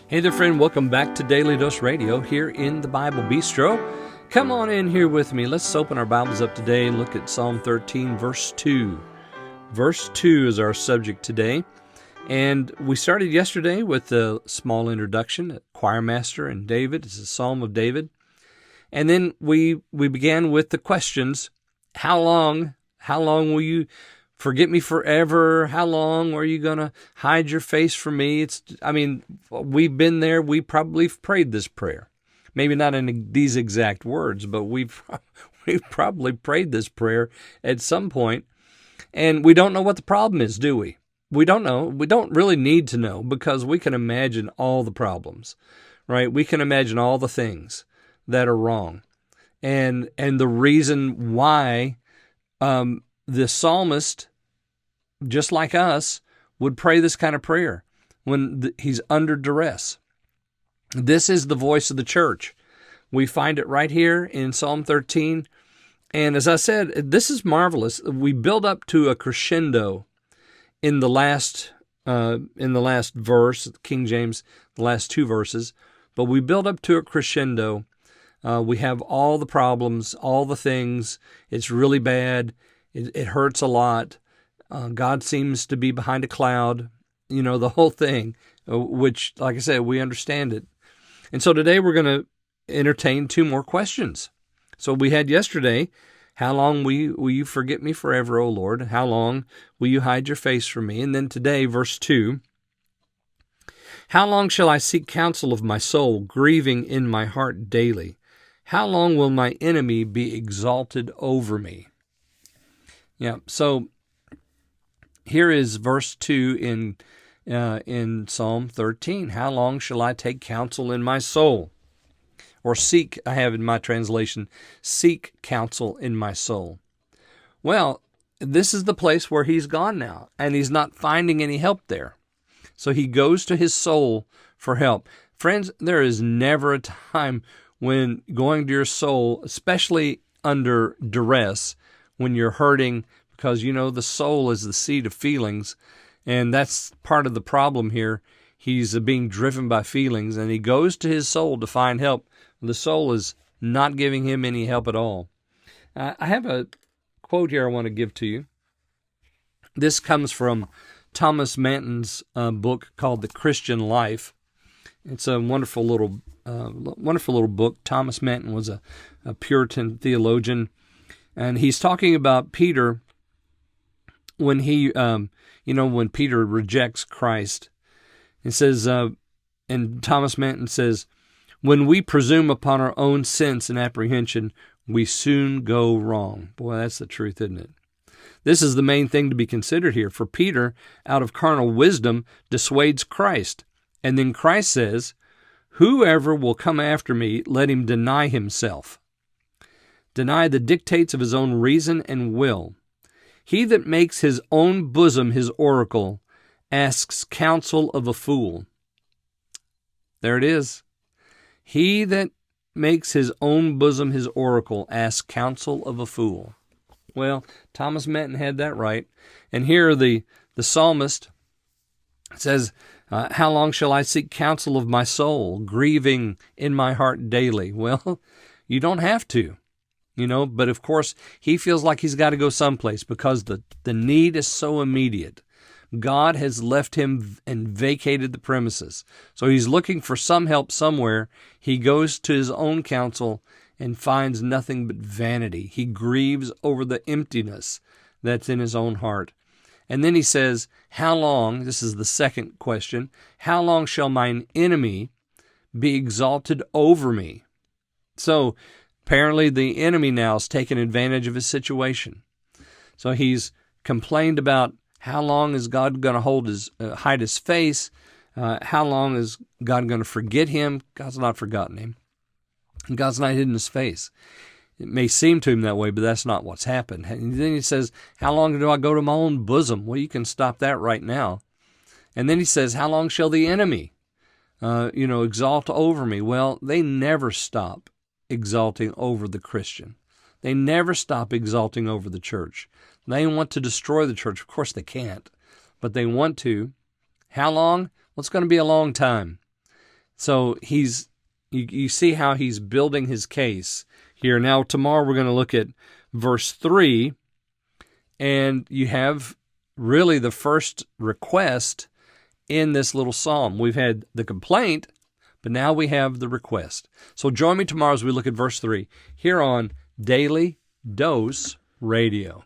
Hey there, friend. Welcome back to Daily Dose Radio here in the Bible Bistro. Come on in here with me. Let's open our Bibles up today and look at Psalm 13, verse 2. Verse 2 is our subject today. And we started yesterday with a small introduction, choir master and David. It's a Psalm of David. And then we began with the questions. How long will you forget me forever? How long are you going to hide your face from me? We've been there. We probably prayed this prayer. Maybe not in these exact words, but we've probably prayed this prayer at some point. And we don't know what the problem is, do we? We don't know. We don't really need to know because we can imagine all the problems, right? We can imagine all the things that are wrong. And the reason why the psalmist, just like us, would pray this kind of prayer when he's under duress. This is the voice of the church. We find it right here in Psalm 13. And as I said, this is marvelous. We build up to a crescendo in the last verse, King James, the last two verses. But we build up to a crescendo. We have all the problems, all the things. It's really bad. It hurts a lot. God seems to be behind a cloud, the whole thing, which, like I said, we understand it. And so today we're going to entertain two more questions. So we had yesterday, how long will you forget me forever, O Lord? How long will you hide your face from me? And then today, verse 2, how long shall I seek counsel of my soul, grieving in my heart daily? How long will my enemy be exalted over me? Yeah, so here is verse 2 in Psalm 13. How long shall I take counsel in my soul? Or seek, I have in my translation, seek counsel in my soul. Well, this is the place where he's gone now, and he's not finding any help there. So he goes to his soul for help. Friends, there is never a time when going to your soul, especially under duress, when you're hurting, because the soul is the seat of feelings, and that's part of the problem here. He's being driven by feelings, and he goes to his soul to find help. The soul is not giving him any help at all. I have a quote here I want to give to you. This comes from Thomas Manton's book called The Christian Life. It's a wonderful little book. Thomas Manton was a Puritan theologian, and he's talking about Peter when when Peter rejects Christ. It says, and Thomas Manton says, when we presume upon our own sense and apprehension, we soon go wrong. Boy, that's the truth, isn't it? This is the main thing to be considered here. For Peter, out of carnal wisdom, dissuades Christ. And then Christ says, whoever will come after me, let him deny himself. Deny the dictates of his own reason and will. He that makes his own bosom his oracle asks counsel of a fool. There it is. He that makes his own bosom his oracle asks counsel of a fool. Well, Thomas Manton had that right. And here the psalmist says, how long shall I seek counsel of my soul, grieving in my heart daily? Well, you don't have to. But of course, he feels like he's got to go someplace because the need is so immediate. God has left him and vacated the premises. So he's looking for some help somewhere. He goes to his own counsel and finds nothing but vanity. He grieves over the emptiness that's in his own heart. And then he says, how long, this is the second question, how long shall mine enemy be exalted over me? So apparently the enemy now is taking advantage of his situation. So he's complained about how long is God going to hide his face? How long is God going to forget him? God's not forgotten him. God's not hidden his face. It may seem to him that way, but that's not what's happened. And then he says, how long do I go to my own bosom? Well, you can stop that right now. And then he says, how long shall the enemy, exalt over me? Well, they never stop exalting over the Christian. They never stop exalting over the church. They want to destroy the church. Of course they can't, but they want to. How long? Well, it's going to be a long time. So you see how he's building his case here. Now, tomorrow we're going to look at verse 3, and you have really the first request in this little psalm. We've had the complaint, but now we have the request. So join me tomorrow as we look at verse 3 here on Daily Dose Radio.